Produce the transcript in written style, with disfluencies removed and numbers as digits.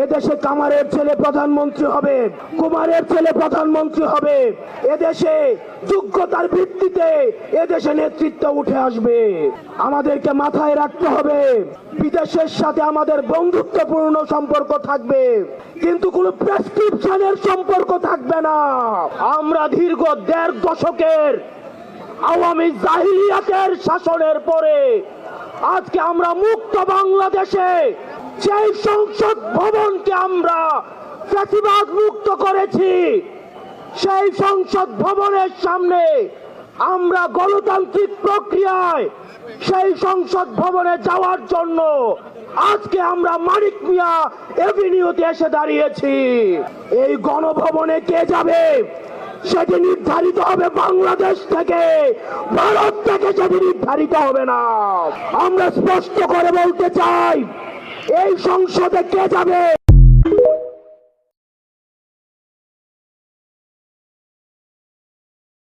এদেশে কামারের ছেলে প্রধানমন্ত্রী হবে, কুমারের ছেলে প্রধানমন্ত্রী হবে। এদেশে যোগ্যতার ভিত্তিতে এদেশে নেতৃত্ব উঠে আসবে। আমাদেরকে মাথায় রাখতে হবে, বিদেশের সাথে আমাদের বন্ধুত্বপূর্ণ সম্পর্ক থাকবে, কিন্তু কোনো প্রেসক্রিপশনের সম্পর্ক থাকবে না। আমরা দীর্ঘ ১.৫ দশকের আওয়ামী জাহিলিয়াতের শাসনের পরে আজকে আমরা মুক্ত বাংলাদেশে সেই সংসদ ভবনকে আমরা ফ্যাসিবাদ মুক্ত করেছি, সেই সংসদ ভবনের সামনে আমরা গণতান্ত্রিক প্রক্রিয়ায় সেই সংসদ ভবনে যাওয়ার জন্য আজকে আমরা মানিক মিয়া এভিনিউতে এসে দাঁড়িয়েছি। এই গণভবনে কে যাবে সেটি নির্ধারিত হবে বাংলাদেশ থেকে, ভারত থেকে সেটি নির্ধারিত হবে না। আমরা স্পষ্ট করে বলতে চাই, এই সংসদে কে যাবে